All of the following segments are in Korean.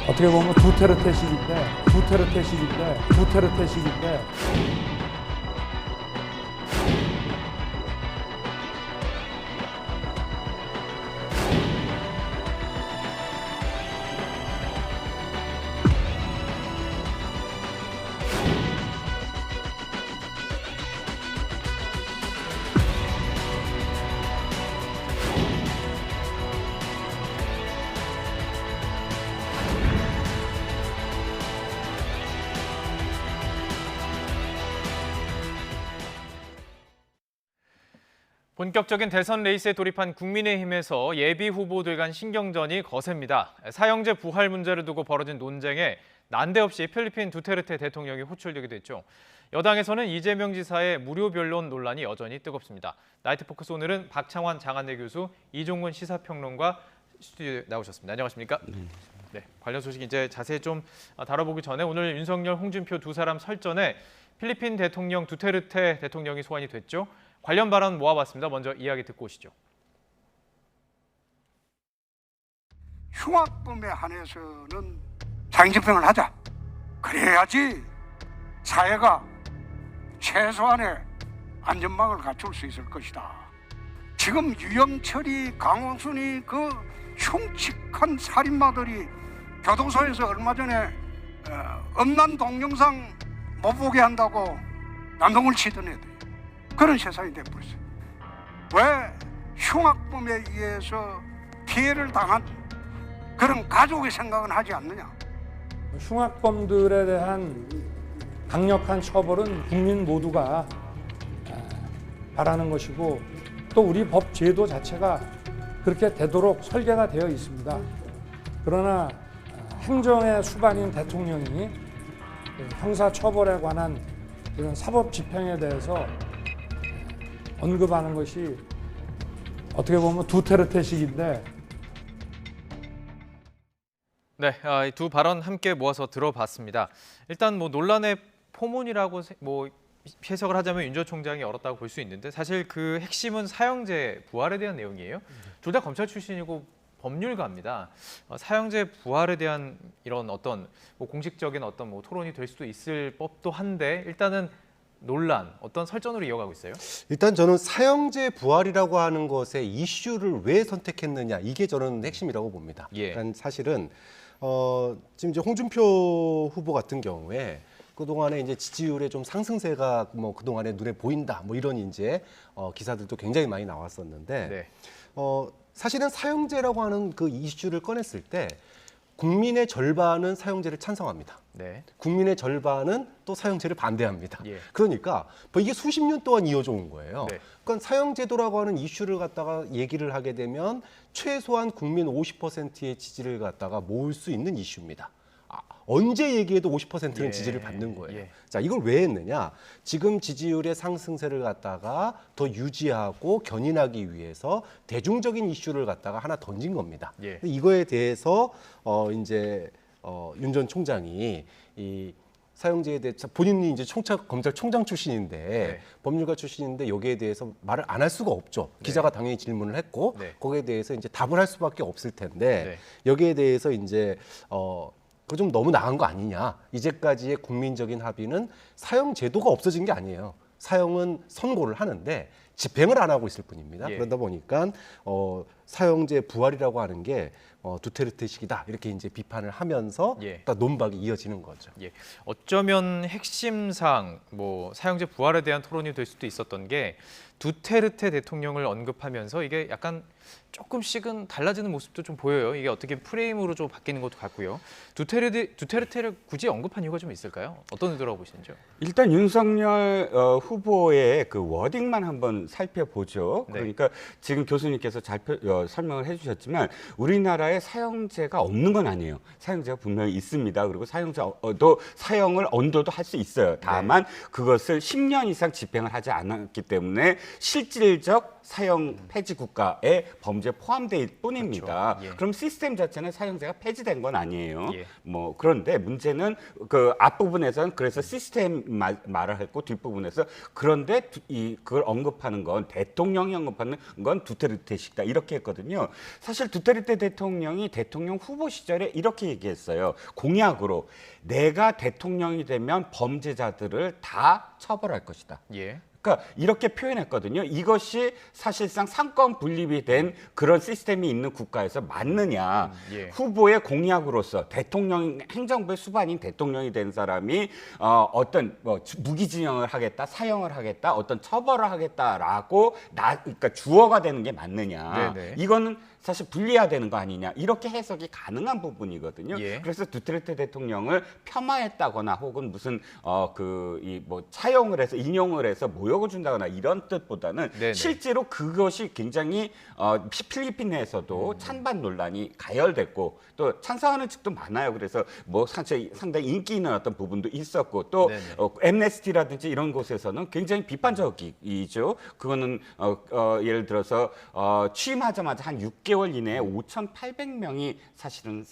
어떻게 보면 두테르테식인데 본격적인 대선 레이스에 돌입한 국민의힘에서 예비 후보들 간 신경전이 거셉니다. 사형제 부활 문제를 두고 벌어진 논쟁에 난데없이 필리핀 두테르테 대통령이 호출되기도 했죠. 여당에서는 이재명 지사의 무료 변론 논란이 여전히 뜨겁습니다. 나이트포커스 오늘은 박창환 장한대 교수, 이종근 시사평론가 스튜디오에 나오셨습니다. 안녕하십니까? 네, 관련 소식 이제 자세히 좀 다뤄보기 전에 오늘 윤석열, 홍준표 두 사람 설전에 필리핀 대통령 두테르테 대통령이 소환이 됐죠. 관련 발언 모아봤습니다. 먼저 이야기 듣고 오시죠. 흉악범에 한해서는 사형집행을 하자. 그래야지 사회가 최소한의 안전망을 갖출 수 있을 것이다. 지금 유영철이, 강원순이 그 흉측한 살인마들이 교도소에서 얼마 전에 음란 동영상 못 보게 한다고 난동을 치던 애들. 그런 세상이 돼버렸어요. 왜 흉악범에 의해서 피해를 당한 그런 가족의 생각은 하지 않느냐. 흉악범들에 대한 강력한 처벌은 국민 모두가 바라는 것이고 또 우리 법 제도 자체가 그렇게 되도록 설계가 되어 있습니다. 그러나 행정의 수반인 대통령이 형사 처벌에 관한 이런 사법 집행에 대해서 언급하는 것이 어떻게 보면 두테르테식인데. 네, 이 두 발언 함께 모아서 들어봤습니다. 일단 뭐 논란의 포문이라고 해석을 하자면 윤 전 총장이 열었다고 볼 수 있는데 사실 그 핵심은 사형제 부활에 대한 내용이에요. 둘 다 검찰 출신이고 법률가입니다. 사형제 부활에 대한 이런 어떤 공식적인 어떤 토론이 될 수도 있을 법도 한데 일단은 논란, 어떤 설전으로 이어가고 있어요? 일단 저는 사형제 부활이라고 하는 것의 이슈를 왜 선택했느냐, 이게 저는 핵심이라고 봅니다. 예. 그러니까 사실은 지금 이제 홍준표 후보 같은 경우에 그동안에 이제 지지율의 좀 상승세가 그동안에 눈에 보인다, 이런 이제 기사들도 굉장히 많이 나왔었는데 네. 사실은 사형제라고 하는 그 이슈를 꺼냈을 때 국민의 절반은 사형제를 찬성합니다. 네. 국민의 절반은 또 사형제를 반대합니다. 예. 그러니까 이게 수십 년 동안 이어져 온 거예요. 네. 그러니까 사형제도라고 하는 이슈를 갖다가 얘기를 하게 되면 최소한 국민 50%의 지지를 갖다가 모을 수 있는 이슈입니다. 언제 얘기해도 50%는 예. 지지를 받는 거예요. 예. 자, 이걸 왜 했느냐? 지금 지지율의 상승세를 갖다가 더 유지하고 견인하기 위해서 대중적인 이슈를 갖다가 하나 던진 겁니다. 예. 이거에 대해서 이제 윤 전 총장이 이 사형제에 대해 본인이 이제 검찰총장 출신인데 네. 법률가 출신인데 여기에 대해서 말을 안 할 수가 없죠. 네. 기자가 당연히 질문을 했고 네. 거기에 대해서 이제 답을 할 수밖에 없을 텐데 네. 여기에 대해서 이제 그거 좀 너무 나간 거 아니냐. 이제까지의 국민적인 합의는 사형 제도가 없어진 게 아니에요. 사형은 선고를 하는데 집행을 안 하고 있을 뿐입니다. 예. 그러다 보니까 사형제 부활이라고 하는 게 두테르테식이다 이렇게 이제 비판을 하면서 예. 딱 논박이 이어지는 거죠. 예, 어쩌면 핵심상 사형제 부활에 대한 토론이 될 수도 있었던 게 두테르테 대통령을 언급하면서 이게 약간 조금씩은 달라지는 모습도 좀 보여요. 이게 어떻게 프레임으로 좀 바뀌는 것도 같고요. 두테르테를 굳이 언급한 이유가 좀 있을까요? 어떤 의도라고 보시는지요? 일단 윤석열 후보의 그 워딩만 한번 살펴보죠. 네. 그러니까 지금 교수님께서 잘 설명을 해주셨지만 우리나라에 사형제가 없는 건 아니에요. 사형제가 분명히 있습니다. 그리고 사형제도 사형을 언도도 할 수 있어요. 다만 그것을 10년 이상 집행을 하지 않았기 때문에 실질적 사형 폐지 국가에 범죄에 포함될 뿐입니다. 그렇죠. 예. 그럼 시스템 자체는 사형제가 폐지된 건 아니에요. 예. 그런데 문제는 그 앞부분에서는 그래서 시스템 말을 했고 뒷부분에서 그런데 그걸 언급하는 건 대통령이 언급하는 건 두테르테식이다 이렇게 했거든요. 있거든요. 사실 두테르테 대통령이 대통령 후보 시절에 이렇게 얘기했어요. 공약으로 내가 대통령이 되면 범죄자들을 다 처벌할 것이다. 예. 그러니까 이렇게 표현했거든요. 이것이 사실상 상권 분립이 된 그런 시스템이 있는 국가에서 맞느냐. 예. 후보의 공약으로서 대통령, 행정부의 수반인 대통령이 된 사람이 어떤 뭐 무기징역을 하겠다, 사형을 하겠다, 어떤 처벌을 하겠다라고 그러니까 주어가 되는 게 맞느냐. 네네. 이거는 사실 분리화되는 거 아니냐, 이렇게 해석이 가능한 부분이거든요. 예. 그래서 두테르테 대통령을 폄하했다거나 혹은 무슨 뭐 차용을 해서 인용을 해서 모욕을 준다거나 이런 뜻보다는 네네. 실제로 그것이 굉장히 필리핀 내에서도 찬반 논란이 가열됐고 또 찬성하는 측도 많아요. 그래서 뭐 상당히 인기 있는 어떤 부분도 있었고 또 네네. 엠네스티라든지 이런 곳에서는 굉장히 비판적이죠. 그거는 예를 들어서 취임하자마자 한 6개월 이내에 5,800명이 사실은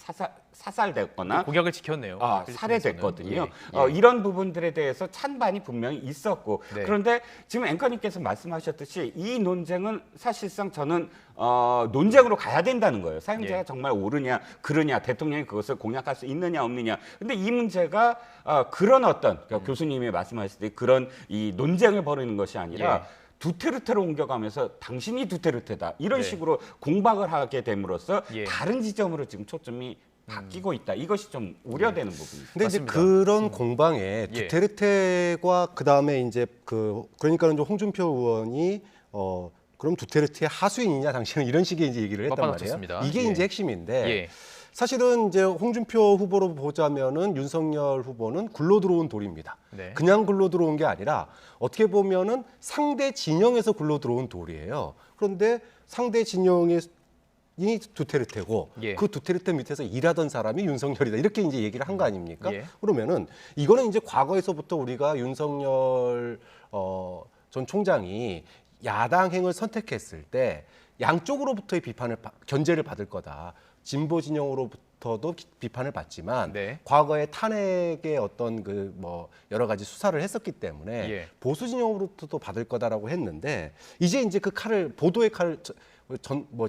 사살됐거나 공약을 지켰네요. 살해됐거든요. 예. 이런 부분들에 대해서 찬반이 분명히 있었고 네. 그런데 지금 앵커님께서 말씀하셨듯이 이 논쟁은 사실상 저는 논쟁으로 가야 된다는 거예요. 사형제가 예. 정말 옳으냐 그러냐, 대통령이 그것을 공약할 수 있느냐 없느냐. 근데 이 문제가 그런 어떤 그러니까 교수님이 말씀하실 때 그런 이 논쟁을 벌이는 것이 아니라 예. 두테르테로 옮겨가면서 당신이 두테르테다 이런 네. 식으로 공박을 하게 됨으로써 예. 다른 지점으로 지금 초점이 바뀌고 있다. 이것이 좀 우려되는 부분입니다. 근데 맞습니다. 이제 그런 공방에 예. 두테르테과 그다음에 이제 그러니까는 이제 홍준표 의원이 그럼 두테르테의 하수인이냐 당신은 이런 식의 이제 얘기를 했단 말이에요. 맞받아쳤습니다. 이게 예. 이제 핵심인데 예. 사실은 이제 홍준표 후보로 보자면은 윤석열 후보는 굴러 들어온 돌입니다. 네. 그냥 굴러 들어온 게 아니라 어떻게 보면은 상대 진영에서 굴러 들어온 돌이에요. 그런데 상대 진영이 두테르테고 예. 그 두테르테 밑에서 일하던 사람이 윤석열이다. 이렇게 이제 얘기를 한 거 아닙니까? 예. 그러면은 이거는 이제 과거에서부터 우리가 윤석열 전 총장이 야당행을 선택했을 때 양쪽으로부터의 견제를 받을 거다. 진보 진영으로부터도 비판을 받지만 네. 과거에 탄핵의 어떤 그 뭐 여러 가지 수사를 했었기 때문에 예. 보수 진영으로부터도 받을 거다라고 했는데 이제 그 칼을 보도의 칼을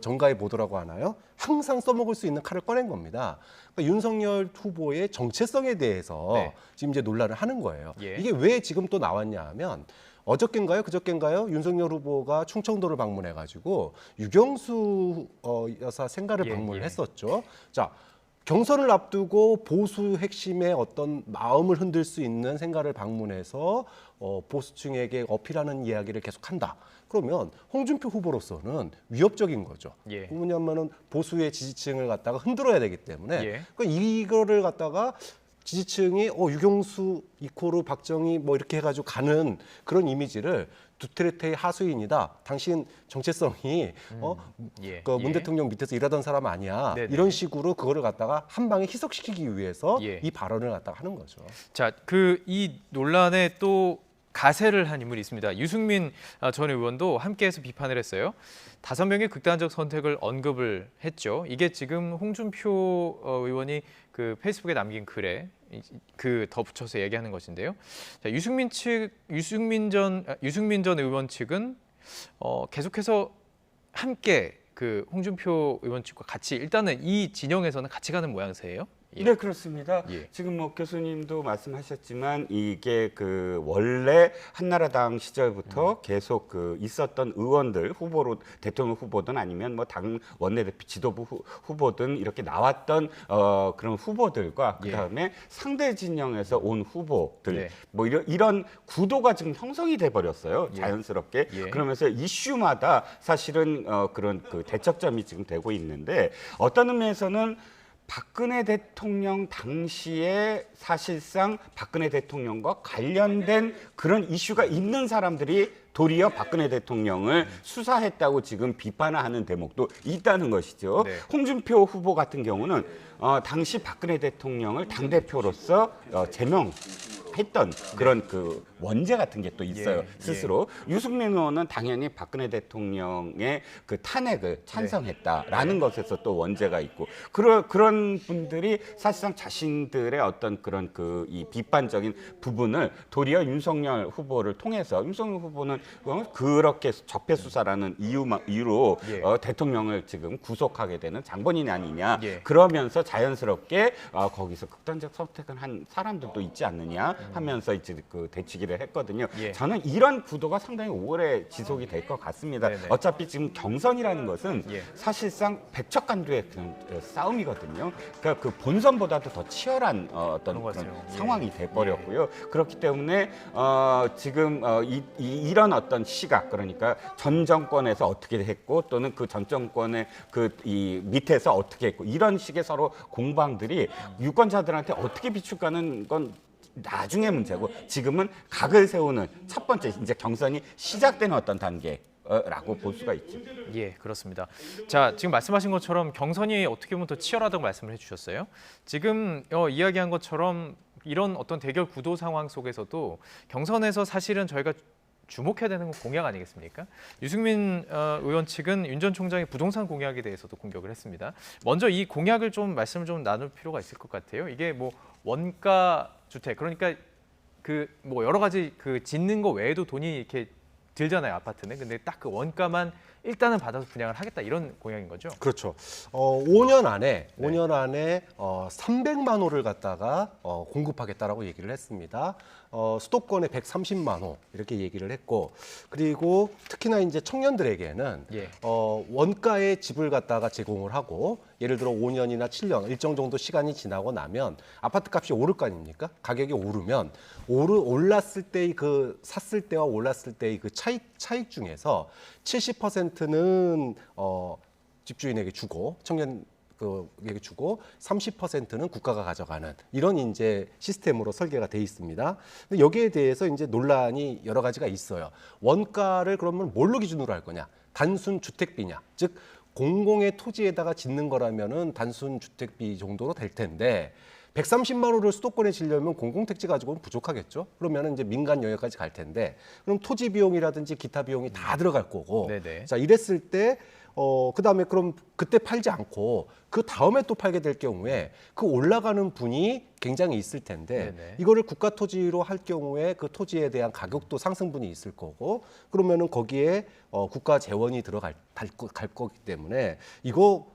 정가의 보도라고 하나요? 항상 써먹을 수 있는 칼을 꺼낸 겁니다. 그러니까 윤석열 후보의 정체성에 대해서 네. 지금 이제 논란을 하는 거예요. 예. 이게 왜 지금 또 나왔냐 하면 어저께인가요? 그저께인가요? 윤석열 후보가 충청도를 방문해가지고 유경수 여사 생가를 예, 방문을 예. 했었죠. 자, 경선을 앞두고 보수 핵심의 어떤 마음을 흔들 수 있는 생가를 방문해서 보수층에게 어필하는 이야기를 계속한다. 그러면 홍준표 후보로서는 위협적인 거죠. 예. 왜냐하면은 보수의 지지층을 갖다가 흔들어야 되기 때문에 예. 그러니까 이거를 갖다가 지지층이 유경수 이코르 박정희 뭐 이렇게 해가지고 가는 그런 이미지를 두테르테의 하수인이다. 당신 정체성이 예. 그 문 예. 대통령 밑에서 일하던 사람 아니야. 네네. 이런 식으로 그거를 갖다가 한 방에 희석시키기 위해서 예. 이 발언을 갖다가 하는 거죠. 자, 이 논란에 또 가세를 한 인물이 있습니다. 유승민 전 의원도 함께해서 비판을 했어요. 5명의 극단적 선택을 언급을 했죠. 이게 지금 홍준표 의원이 그 페이스북에 남긴 글에 그 덧붙여서 얘기하는 것인데요. 자, 유승민 전 의원 측은 계속해서 함께 그 홍준표 의원 측과 같이 일단은 이 진영에서는 같이 가는 모양새예요. 예. 네, 그렇습니다. 예. 지금 뭐 교수님도 말씀하셨지만 이게 그 원래 한나라당 시절부터 계속 그 있었던 의원들 후보로 대통령 후보든 아니면 뭐 당 원내대표 지도부 후보든 이렇게 나왔던 그런 후보들과 그다음에 상대 진영에서 온 후보들 네. 뭐 이런 구도가 지금 형성이 돼 버렸어요. 자연스럽게. 예. 그러면서 이슈마다 사실은 그런 그 대척점이 지금 되고 있는데 어떤 의미에서는 박근혜 대통령 당시에 사실상 박근혜 대통령과 관련된 그런 이슈가 있는 사람들이 도리어 박근혜 대통령을 수사했다고 지금 비판을 하는 대목도 있다는 것이죠. 네. 홍준표 후보 같은 경우는 당시 박근혜 대통령을 당대표로서 제명 했던 그런 그 원죄 같은 게 또 있어요. 예, 스스로. 유승민 의원은 당연히 박근혜 대통령의 그 탄핵을 찬성했다라는 것에서 또 원죄가 있고 그런 분들이 사실상 자신들의 어떤 그런 그 이 비판적인 부분을 도리어 윤석열 후보를 통해서 윤석열 후보는 그렇게 적폐 수사라는 이유로 예. 대통령을 지금 구속하게 되는 장본인이 아니냐. 예. 그러면서 자연스럽게 거기서 극단적 선택을 한 사람들도 있지 않느냐 하면서 이제 그 대치기를 했거든요. 예. 저는 이런 구도가 상당히 오래 지속이 될 것 같습니다. 네네. 어차피 지금 경선이라는 것은 예. 사실상 백척간두의 그런 싸움이거든요. 그러니까 그 본선보다도 더 치열한 어떤 그런 것 그런 같아요. 예. 상황이 돼버렸고요. 그렇기 때문에 지금 이런 어떤 시각, 그러니까 전 정권에서 어떻게 했고 또는 그 전 정권의 그 이 밑에서 어떻게 했고 이런 식의 서로 공방들이 유권자들한테 어떻게 비출까는 건 나중의 문제고, 지금은 각을 세우는 첫 번째 이제 경선이 시작되는 어떤 단계라고 볼 수가 있죠. 예, 그렇습니다. 자, 지금 말씀하신 것처럼 경선이 어떻게 보면 더 치열하다고 말씀을 해주셨어요. 지금 이야기한 것처럼 이런 어떤 대결 구도 상황 속에서도 경선에서 사실은 저희가 주목해야 되는 건 공약 아니겠습니까? 유승민 의원 측은 윤 전 총장의 부동산 공약에 대해서도 공격을 했습니다. 먼저 이 공약을 좀 말씀을 좀 나눌 필요가 있을 것 같아요. 이게 뭐 원가 주택, 그러니까 그 뭐 여러 가지 그 짓는 거 외에도 돈이 이렇게 들잖아요, 아파트는. 근데 딱 그 원가만 일단은 받아서 분양을 하겠다, 이런 공약인 거죠. 그렇죠. 5년 안에 300만 호를 갖다가 공급하겠다라고 얘기를 했습니다. 수도권에 130만 호 이렇게 얘기를 했고, 그리고 특히나 이제 청년들에게는 예. 원가의 집을 갖다가 제공을 하고, 예를 들어 5년이나 7년 일정 정도 시간이 지나고 나면 아파트 값이 오를 거 아닙니까? 가격이 오르면 올랐을 때 그 샀을 때와 올랐을 때의 그 차익 중에서 70%는 집주인에게 주고 청년에게 주고 30%는 국가가 가져가는 이런 이제 시스템으로 설계가 돼 있습니다. 근데 여기에 대해서 이제 논란이 여러 가지가 있어요. 원가를 그러면 뭘로 기준으로 할 거냐? 단순 주택비냐? 즉 공공의 토지에다가 짓는 거라면은 단순 주택비 정도로 될 텐데, 130만 호를 수도권에 지려면 공공택지 가지고는 부족하겠죠. 그러면 이제 민간 영역까지 갈 텐데, 그럼 토지 비용이라든지 기타 비용이 다 들어갈 거고. 네네. 자, 이랬을 때 그다음에 그럼 그때 팔지 않고 그 다음에 또 팔게 될 경우에 그 올라가는 분이 굉장히 있을 텐데, 네네. 이거를 국가 토지로 할 경우에 그 토지에 대한 가격도 상승분이 있을 거고, 그러면은 거기에 국가 재원이 갈 거기 때문에 이거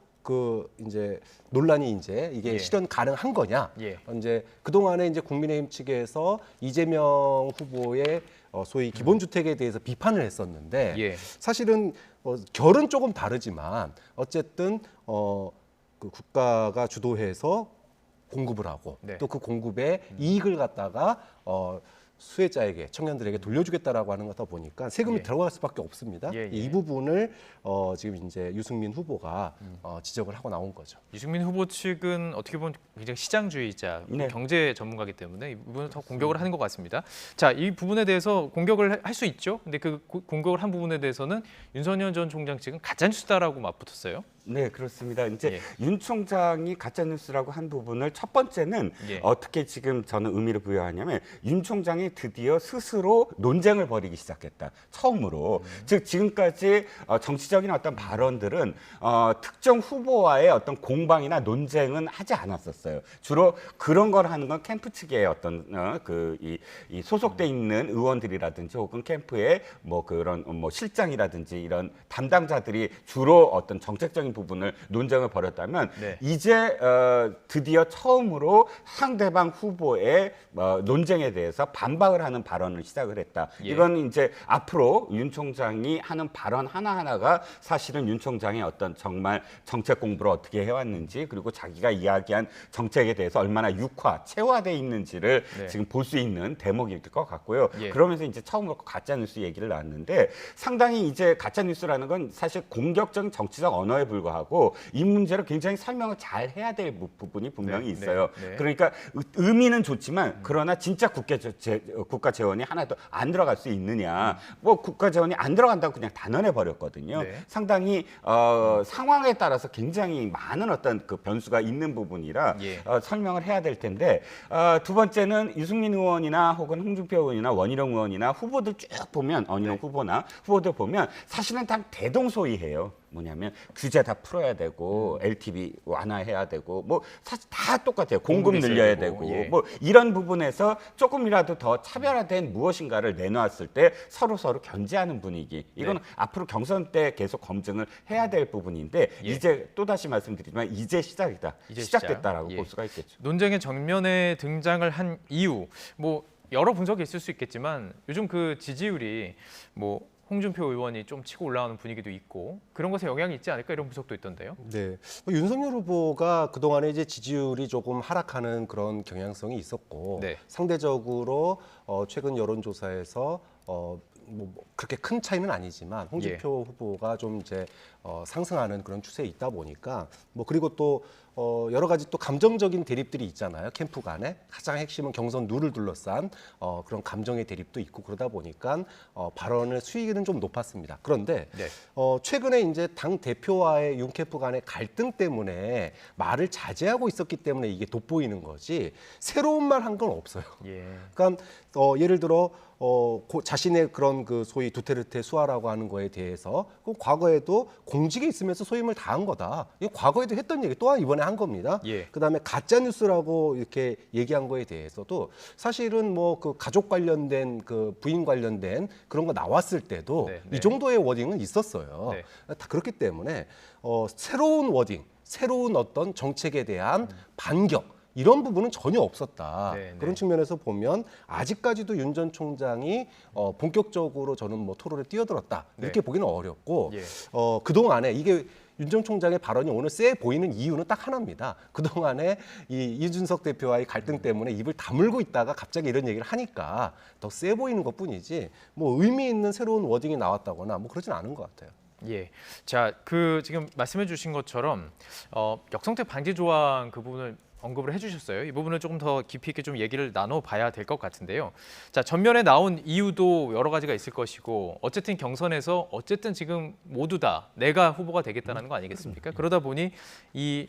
이제 논란이 이제 이게 예. 실현 가능한 거냐? 예. 이제 그 동안에 이제 국민의힘 측에서 이재명 후보의 소위 기본주택에 대해서 비판을 했었는데, 예. 사실은 결은 조금 다르지만 어쨌든 그 국가가 주도해서 공급을 하고 네. 또 그 공급의 이익을 갖다가 수혜자에게, 청년들에게 돌려주겠다라고 하는 거다 보니까 세금이 예. 들어갈 수밖에 없습니다. 예, 예. 이 부분을 지금 이제 유승민 후보가 지적을 하고 나온 거죠. 유승민 후보 측은 어떻게 보면 굉장히 시장주의자, 네. 경제 전문가이기 때문에 이 부분을 더 공격을 하는 것 같습니다. 자, 이 부분에 대해서 공격을 할 수 있죠. 근데 그 공격을 한 부분에 대해서는 윤석열 전 총장 측은 가짜뉴스다라고 맞붙었어요. 네, 그렇습니다. 이제 예. 윤 총장이 가짜뉴스라고 한 부분을 첫 번째는 예. 어떻게 지금 저는 의미를 부여하냐면, 윤 총장이 드디어 스스로 논쟁을 벌이기 시작했다. 처음으로. 즉 지금까지 정치적인 어떤 발언들은 특정 후보와의 어떤 공방이나 논쟁은 하지 않았었어요. 주로 그런 걸 하는 건 캠프 측의 어떤 이 소속돼 있는 의원들이라든지 혹은 캠프의 뭐 그런 뭐 실장이라든지 이런 담당자들이 주로 어떤 정책적인 부분을 논쟁을 벌였다면, 네. 이제 드디어 처음으로 상대방 후보의 논쟁에 대해서 반박을 하는 발언을 시작을 했다. 예. 이건 이제 앞으로 윤 총장이 하는 발언 하나하나가 사실은 윤 총장의 어떤 정말 정책 공부를 어떻게 해왔는지, 그리고 자기가 이야기한 정책에 대해서 얼마나 체화돼 있는지를 네. 지금 볼 수 있는 대목일 것 같고요. 예. 그러면서 이제 처음으로 가짜뉴스 얘기를 나왔는데, 상당히 이제 가짜뉴스라는 건 사실 공격적인 정치적 언어에 불과한 불구하고 이 문제를 굉장히 설명을 잘 해야 될 부분이 분명히 네, 있어요. 네, 네. 그러니까 의미는 좋지만 그러나 진짜 국가 재원이 하나도 안 들어갈 수 있느냐? 뭐 국가 재원이 안 들어간다고 그냥 단언해 버렸거든요. 네. 상당히 상황에 따라서 굉장히 많은 어떤 그 변수가 있는 부분이라 예. 설명을 해야 될 텐데 두 번째는 유승민 의원이나 혹은 홍준표 의원이나 원희룡 의원이나 후보들 쭉 보면 원희룡 후보나 후보들 보면 사실은 다 대동소이해요. 뭐냐면 규제 다 풀어야 되고 LTV 완화해야 되고 뭐 사실 다 똑같아요. 공급 공급이 늘려야 있어야 되고, 되고 예. 뭐 이런 부분에서 조금이라도 더 차별화된 무엇인가를 내놓았을 때 서로 견제하는 분위기. 이건 네. 앞으로 경선 때 계속 검증을 해야 될 부분인데 예. 이제 또 다시 말씀드리지만 이제 시작이다. 이제 시작됐다라고 시작. 예. 볼 수가 있겠죠. 논쟁의 정면에 등장을 한 이유, 뭐 여러 분석이 있을 수 있겠지만 요즘 그 지지율이 뭐 홍준표 의원이 좀 치고 올라오는 분위기도 있고 그런 것에 영향이 있지 않을까 이런 분석도 있던데요. 네, 윤석열 후보가 그 동안에 이제 지지율이 조금 하락하는 그런 경향성이 있었고 네. 상대적으로 최근 여론조사에서 뭐 그렇게 큰 차이는 아니지만 홍준표 후보가 좀 이제 상승하는 그런 추세에 있다 보니까 뭐 그리고 또 여러 가지 또 감정적인 대립들이 있잖아요. 캠프 간에 가장 핵심은 경선 룰을 둘러싼 그런 감정의 대립도 있고 그러다 보니까 발언의 수위는 좀 높았습니다. 그런데 네. 최근에 이제 당 대표와의 윤 캠프 간의 갈등 때문에 말을 자제하고 있었기 때문에 이게 돋보이는 거지 새로운 말 한 건 없어요. 예. 그러니까 예를 들어 자신의 그런 그 소위 두테르테 수하라고 하는 거에 대해서 그 과거에도 공직에 있으면서 소임을 다한 거다. 이 과거에도 했던 얘기 또한 이번에 한 겁니다. 예. 그다음에 가짜 뉴스라고 이렇게 얘기한 거에 대해서도 사실은 뭐 그 가족 관련된 그 부인 관련된 그런 거 나왔을 때도 네, 네. 이 정도의 워딩은 있었어요. 네. 다 그렇기 때문에 새로운 워딩, 새로운 어떤 정책에 대한 반격 이런 부분은 전혀 없었다. 네, 네. 그런 측면에서 보면 아직까지도 윤 전 총장이 본격적으로 저는 뭐 토론에 뛰어들었다 이렇게 네. 보기는 어렵고 예. 그 동안에 이게 윤 전 총장의 발언이 오늘 세 보이는 이유는 딱 하나입니다. 그 동안에 이 이준석 대표와의 갈등 때문에 입을 다물고 있다가 갑자기 이런 얘기를 하니까 더 세 보이는 것뿐이지 뭐 의미 있는 새로운 워딩이 나왔다거나 뭐 그러진 않은 것 같아요. 예. 자, 그 지금 말씀해 주신 것처럼 역성택 방지 조항 그 부분을 언급을 해주셨어요. 이 부분을 조금 더 깊이 있게 좀 얘기를 나눠봐야 될 것 같은데요. 자, 전면에 나온 이유도 여러 가지가 있을 것이고 어쨌든 경선에서 어쨌든 지금 모두 다 내가 후보가 되겠다는 거 아니겠습니까? 그러다 보니 이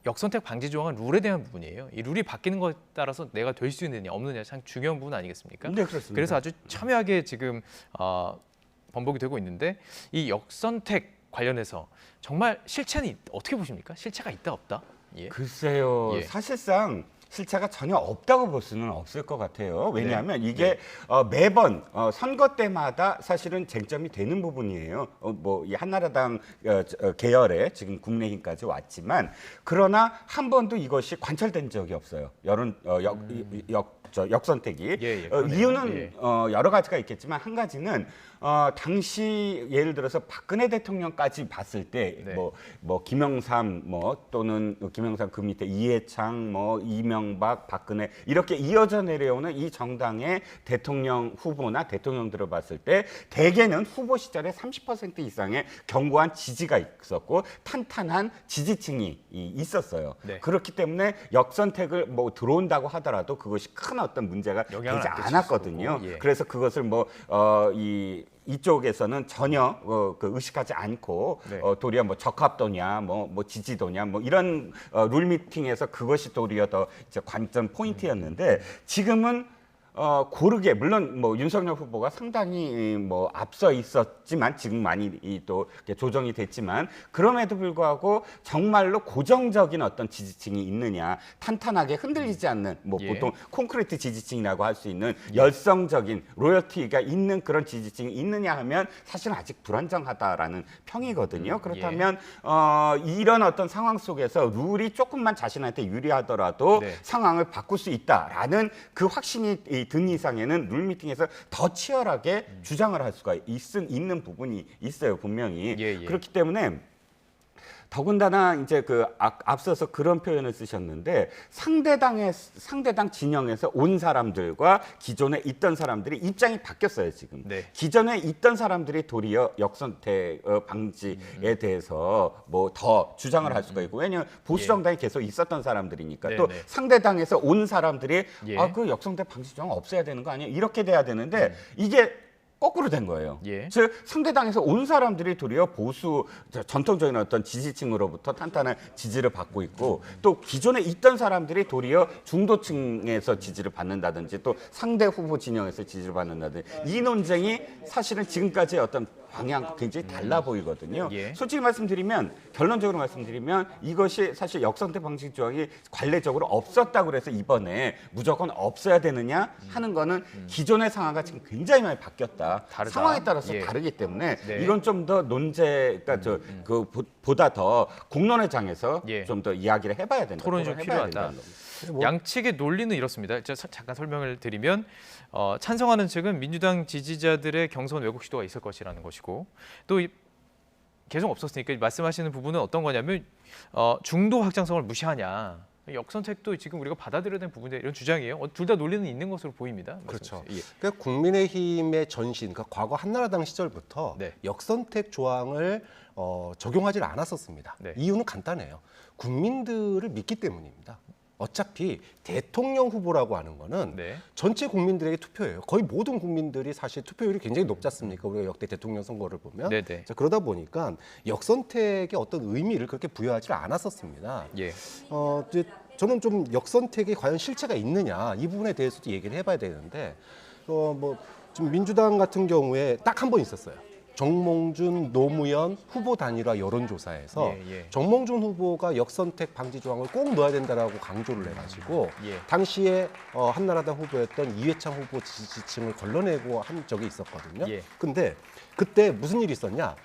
역선택 방지 조항은 룰에 대한 부분이에요. 이 룰이 바뀌는 것에 따라서 내가 될 수 있느냐 없느냐 참 중요한 부분 아니겠습니까? 네, 그렇습니다. 그래서 아주 첨예하게 지금 번복이 되고 있는데 이 역선택 관련해서 정말 실체는 어떻게 보십니까? 실체가 있다 없다? 예. 글쎄요. 예. 사실상 실체가 전혀 없다고 볼 수는 없을 것 같아요. 왜냐하면 네. 이게 매번 선거 때마다 사실은 쟁점이 되는 부분이에요. 뭐 이 한나라당 계열에 지금 국민의힘까지 왔지만 그러나 한 번도 이것이 관철된 적이 없어요. 역선택이. 예, 그러네요. 이유는 예. 여러 가지가 있겠지만 한 가지는 당시 예를 들어서 박근혜 대통령까지 봤을 때 네. 뭐 김영삼 뭐 또는 김영삼 그 밑에 이해창 뭐 이명박 박근혜 이렇게 이어져 내려오는 이 정당의 대통령 후보나 대통령들을 봤을 때 대개는 후보 시절에 30% 이상의 견고한 지지가 있었고 탄탄한 지지층이 있었어요. 네. 그렇기 때문에 역선택을 뭐 들어온다고 하더라도 그것이 큰 어떤 문제가 영향을 되지 안 끼칠 않았거든요. 거고, 예. 그래서 그것을 이쪽에서는 전혀 그 의식하지 않고 네. 도리어 뭐 적합도냐, 뭐 지지도냐, 뭐 이런 룰 미팅에서 그것이 도리어 더 이제 관전 포인트였는데 지금은 고르게 물론 뭐 윤석열 후보가 상당히 뭐 앞서 있었지만 지금 많이 또 조정이 됐지만 그럼에도 불구하고 정말로 고정적인 어떤 지지층이 있느냐 탄탄하게 흔들리지 않는 뭐 예. 보통 콘크리트 지지층이라고 할 수 있는 열성적인 로열티가 있는 그런 지지층이 있느냐 하면 사실은 아직 불안정하다라는 평이거든요. 그렇다면 이런 어떤 상황 속에서 룰이 조금만 자신한테 유리하더라도 네. 상황을 바꿀 수 있다라는 그 확신이 든 이상에는 룰 미팅에서 더 치열하게 주장을 할 수가 있는 부분이 있어요, 분명히. 예, 예. 그렇기 때문에 더군다나 이제 그 앞서서 그런 표현을 쓰셨는데 상대당 진영에서 온 사람들과 기존에 있던 사람들이 입장이 바뀌었어요 지금. 네. 기존에 있던 사람들이 도리어 역선택 방지에 대해서 뭐 더 주장을 할 수가 있고 왜냐하면 보수 정당이 계속 있었던 사람들이니까 네, 또 네. 상대당에서 온 사람들이 예. 그 역선택 방지 조항 없애야 되는 거 아니에요? 이렇게 돼야 되는데 이게 거꾸로 된 거예요. 예. 즉 상대당에서 온 사람들이 도리어 보수 전통적인 어떤 지지층으로부터 탄탄한 지지를 받고 있고 또 기존에 있던 사람들이 도리어 중도층에서 지지를 받는다든지 또 상대 후보 진영에서 지지를 받는다든지 이 논쟁이 사실은 지금까지의 어떤 방향 굉장히 달라 보이거든요. 예. 솔직히 말씀드리면 결론적으로 말씀드리면 이것이 사실 역선택 방지 조항이 관례적으로 없었다고 그래서 이번에 무조건 없어야 되느냐 하는 거는 기존의 상황과 지금 굉장히 많이 바뀌었다. 다르다. 상황에 따라서 예. 다르기 때문에 네. 이건 좀 더 논제가 보다 더 공론의 장에서 예. 좀 더 이야기를 해봐야 된다. 토론이 좀 토론해봐야 필요하다. 된다는 겁니다. 양측의 논리는 이렇습니다. 잠깐 설명을 드리면 찬성하는 측은 민주당 지지자들의 경선 왜곡 시도가 있을 것이라는 것이고 또 계속 없었으니까 말씀하시는 부분은 어떤 거냐면 중도 확장성을 무시하냐. 역선택도 지금 우리가 받아들여야 되는 부분인데 이런 주장이에요. 둘 다 논리는 있는 것으로 보입니다. 그렇죠. 예. 그러니까 국민의힘의 전신, 그러니까 과거 한나라당 시절부터 네. 역선택 조항을 적용하지 않았었습니다. 네. 이유는 간단해요. 국민들을 믿기 때문입니다. 어차피 대통령 후보라고 하는 거는 네. 전체 국민들에게 투표예요. 거의 모든 국민들이 사실 투표율이 굉장히 높지 않습니까? 우리가 역대 대통령 선거를 보면. 네네. 자, 그러다 보니까 역선택의 어떤 의미를 그렇게 부여하지 않았었습니다. 예. 이제 저는 좀 역선택이 과연 실체가 있느냐 이 부분에 대해서도 얘기를 해봐야 되는데 지금 민주당 같은 경우에 딱 한 번 있었어요. 정몽준, 노무현 후보 단일화 여론조사에서 예. 정몽준 후보가 역선택 방지 조항을 꼭 넣어야 된다라고 강조를 해가지고 예. 당시에 한나라당 후보였던 이회창 후보 지지층을 걸러내고 한 적이 있었거든요. 예. 근데 그때 무슨 일이 있었냐?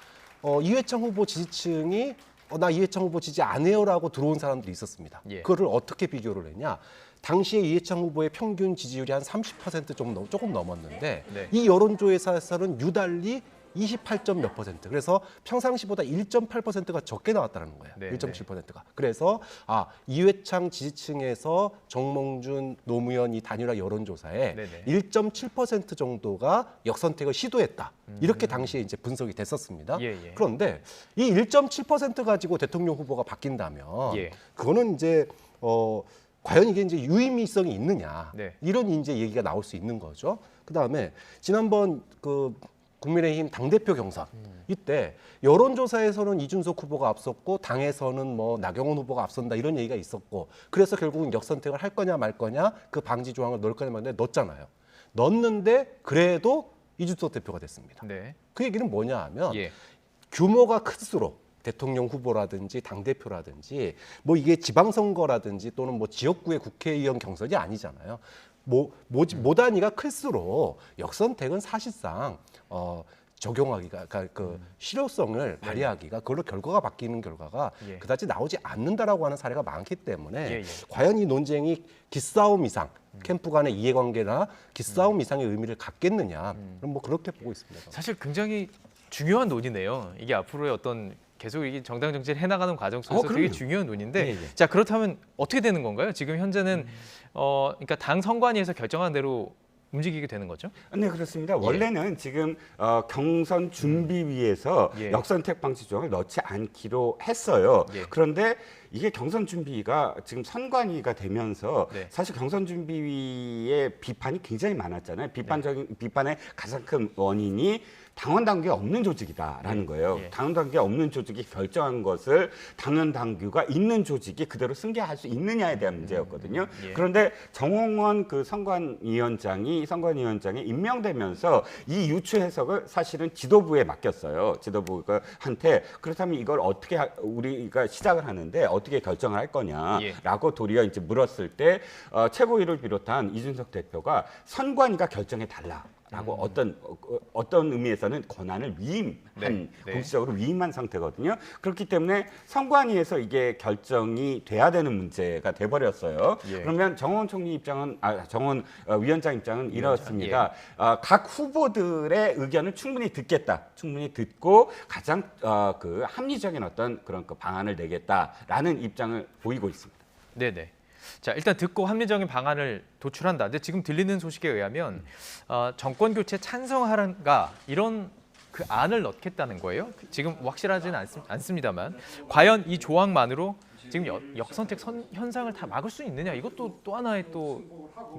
이회창 후보 지지층이 나 이회창 후보 지지 안 해요라고 들어온 사람들이 있었습니다. 예. 그거를 어떻게 비교를 했냐? 당시에 이회창 후보의 평균 지지율이 한 30% 조금 넘었는데 네. 이 여론조사에서는 유달리 28점 몇 %. 그래서 평상시보다 1.8%가 적게 나왔다는 거예요. 네, 1.7%가. 그래서 이회창 지지층에서 정몽준, 노무현 이 단일화 여론조사에 네네. 1.7% 정도가 역선택을 시도했다. 이렇게 당시에 이제 분석이 됐었습니다. 예. 그런데 이 1.7% 가지고 대통령 후보가 바뀐다면 예. 그거는 이제 과연 이게 이제 유의미성이 있느냐 네. 이런 이제 얘기가 나올 수 있는 거죠. 그다음에 지난번 국민의힘 당대표 경선 이때 여론조사에서는 이준석 후보가 앞섰고 당에서는 뭐 나경원 후보가 앞선다 이런 얘기가 있었고 그래서 결국은 역선택을 할 거냐 말 거냐 그 방지 조항을 넣을 거냐 말 거냐 넣었잖아요. 넣었는데 그래도 이준석 대표가 됐습니다. 네. 그 얘기는 뭐냐 하면 예. 규모가 클수록 대통령 후보라든지 당대표라든지 뭐 이게 지방선거라든지 또는 뭐 지역구의 국회의원 경선이 아니잖아요. 모 단위가 클수록 역선택은 사실상 적용하기가 그러니까 그 실효성을 발휘하기가 그걸로 결과가 바뀌는 결과가 예. 그다지 그다지 나오지 않는다라고 하는 사례가 많기 때문에 예. 과연 이 논쟁이 기싸움 이상 캠프 간의 이해관계나 기싸움 이상의 의미를 갖겠느냐 그럼 뭐 그렇게 보고 있습니다. 사실 굉장히 중요한 논의네요. 이게 앞으로의 어떤 계속 이게 정당 정치를 해나가는 과정 속에서 되게 그럼요. 중요한 논의인데 예. 자 그렇다면 어떻게 되는 건가요? 지금 현재는 그러니까 당 선관위에서 결정한 대로 움직이게 되는 거죠? 네, 그렇습니다. 원래는 지금 경선 준비위에서 예. 역선택 방지 조항을 넣지 않기로 했어요. 예. 그런데 이게 경선 준비가 지금 선관위가 되면서 네. 사실 경선 준비위의 비판이 굉장히 많았잖아요. 비판의 가장 큰 원인이 당원 당규에 없는 조직이다라는 거예요. 예. 당원 당규에 없는 조직이 결정한 것을 당원 당규가 있는 조직이 그대로 승계할 수 있느냐에 대한 문제였거든요. 예. 그런데 정홍원 그 선관위원장이 임명되면서 이 유추 해석을 사실은 지도부에 맡겼어요. 지도부가 한테 그렇다면 이걸 어떻게 우리가 시작을 하는데 어떻게 결정을 할 거냐라고 도리어 이제 물었을 때 최고위를 비롯한 이준석 대표가 선관위가 결정해 달라. 라고 어떤 의미에서는 권한을 위임한 네. 공식적으로 위임한 상태거든요. 그렇기 때문에 선관위에서 이게 결정이 돼야 되는 문제가 돼버렸어요. 예. 그러면 정원 총리 입장은 정원 위원장 입장은 이렇습니다. 각 후보들의 의견을 충분히 듣겠다. 충분히 듣고 가장 그 합리적인 어떤 그런 그 방안을 내겠다라는 입장을 보이고 있습니다. 네네. 자, 일단 듣고 합리적인 방안을 도출한다. 근데 지금 들리는 소식에 의하면 정권 교체 찬성하는가 이런 그 안을 넣겠다는 거예요. 지금 확실하지는 않습니다만 과연 이 조항만으로 지금 역선택 현상을 다 막을 수 있느냐 이것도 또 하나의 또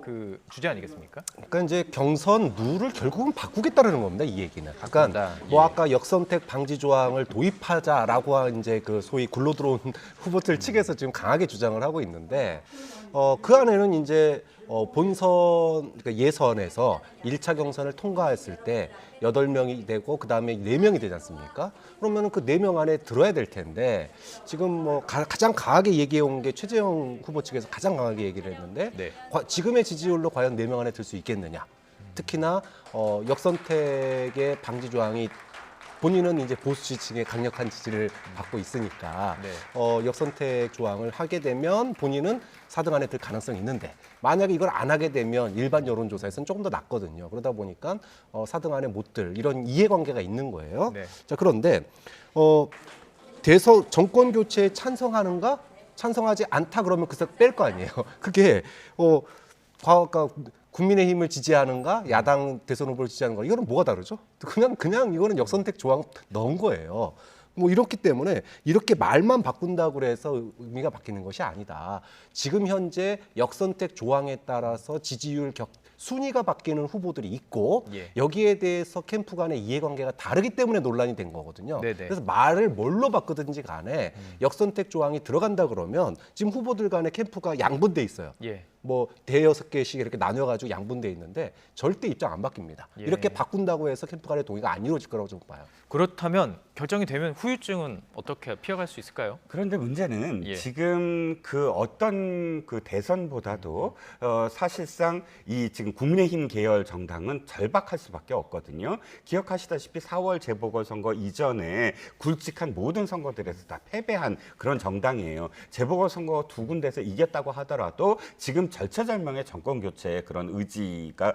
그 주제 아니겠습니까? 그러니까 이제 경선 룰을 결국은 바꾸겠다는 겁니다. 이 얘기는. 바꾼다. 뭐 예. 아까 역선택 방지 조항을 도입하자라고 이제 그 소위 굴러 들어온 후보들 측에서 지금 강하게 주장을 하고 있는데 그 안에는 이제 본선 그러니까 예선에서 1차 경선을 통과했을 때 8명이 되고 그다음에 4명이 되지 않습니까? 그러면은 그 4명 안에 들어야 될 텐데 지금 뭐 가장 강하게 얘기해 온 게 최재형 후보 측에서 가장 강하게 얘기를 했는데 네. 지금의 지지율로 과연 4명 안에 들 수 있겠느냐? 특히나 역선택의 방지 조항이 본인은 이제 보수 지층의 강력한 지지를 받고 있으니까 네. 역선택 조항을 하게 되면 본인은 4등 안에 들 가능성이 있는데 만약에 이걸 안 하게 되면 일반 여론조사에서는 조금 더 낮거든요. 그러다 보니까 4등 안에 못 들 이런 이해관계가 있는 거예요. 네. 자 그런데 정권 교체에 찬성하는가? 찬성하지 않다 그러면 그래서 뺄 거 아니에요. 그게 아까 국민의힘을 지지하는가 야당 대선 후보를 지지하는 거 이거는 뭐가 다르죠? 그냥 이거는 역선택 조항 넣은 거예요. 뭐 이렇기 때문에 이렇게 말만 바꾼다고 해서 의미가 바뀌는 것이 아니다. 지금 현재 역선택 조항에 따라서 지지율 순위가 바뀌는 후보들이 있고 예. 여기에 대해서 캠프 간의 이해관계가 다르기 때문에 논란이 된 거거든요. 네네. 그래서 말을 뭘로 바꾸든지 간에 역선택 조항이 들어간다 그러면 지금 후보들 간의 캠프가 양분돼 있어요. 예. 뭐 대여섯 개씩 이렇게 나뉘어가지고 양분돼 있는데 절대 입장 안 바뀝니다. 예. 이렇게 바꾼다고 해서 캠프 간의 동의가 안 이루어질 거라고 저는 봐요. 그렇다면 결정이 되면 후유증은 어떻게 피해갈 수 있을까요? 그런데 문제는 예. 지금 그 어떤 그 대선보다도 사실상 이 지금 국민의힘 계열 정당은 절박할 수밖에 없거든요. 기억하시다시피 4월 재보궐선거 이전에 굵직한 모든 선거들에서 다 패배한 그런 정당이에요. 재보궐선거 2군데에서 이겼다고 하더라도 지금 절차절명의 정권 교체의 그런 의지가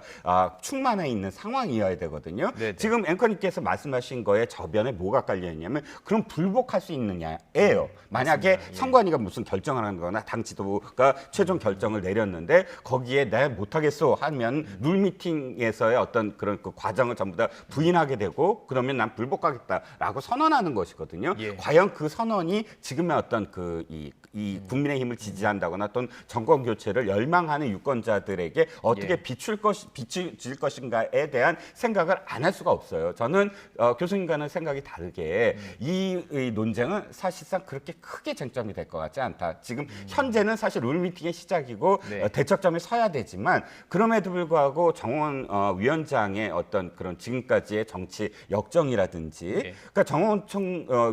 충만해 있는 상황이어야 되거든요. 네네. 지금 앵커님께서 말씀하신 거에 저변에 뭐가 깔려 있냐면 그럼 불복할 수 있느냐예요. 만약에 선관위가 무슨 결정을 하는 거나 당 지도부가 최종 결정을 내렸는데 거기에 내가 못하겠어 하면 룰미팅에서의 어떤 그런 그 과정을 전부 다 부인하게 되고 그러면 난 불복하겠다라고 선언하는 것이거든요. 예. 과연 그 선언이 지금의 어떤 이 국민의힘을 지지한다거나 또는 정권 교체를 열망하는 유권자들에게 어떻게 예. 비추질 것인가에 대한 생각을 안 할 수가 없어요. 저는 교수님과는 생각이 다르게 이 논쟁은 사실상 그렇게 크게 쟁점이 될 것 같지 않다. 지금 현재는 사실 룰미팅의 시작이고 네. 대척점에 서야 되지만 그럼에도 불구하고 정원 위원장의 어떤 그런 지금까지의 정치 역정이라든지 네. 그러니까 정원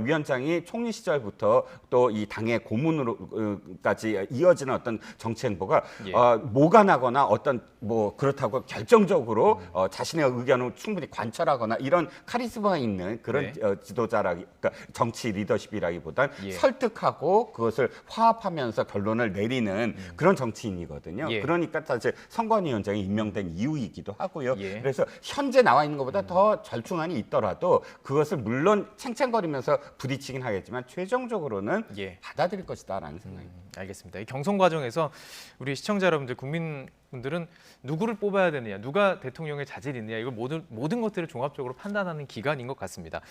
위원장이 총리 시절부터 또 이 당의 고문으로까지 이어지는 어떤 정치 행보가 예. 모가 나거나 어떤 뭐 그렇다고 결정적으로 자신의 의견을 충분히 관철하거나 이런 카리스마 있는 그런 네. 지도자라기 그러니까 정치 리더십이라기보단 예. 설득하고 그것을 화합하면서 결론을 내리는 그런 정치인이거든요. 예. 그러니까 사실 선관위원장이 임명된 이유이기도 하고요. 예. 그래서 현재 나와 있는 것보다 더 절충안이 있더라도 그것을 물론 챙챙거리면서 부딪히긴 하겠지만 최종적으로는 예. 받아들일 것이다라는 생각입니다. 알겠습니다. 이 경선 과정에서 우리 시청자 여러분들, 국민분들은 누구를 뽑아야 되느냐, 누가 대통령의 자질이 있느냐 이걸 모든 것들을 종합적으로 판단하는 기간인 것 같습니다.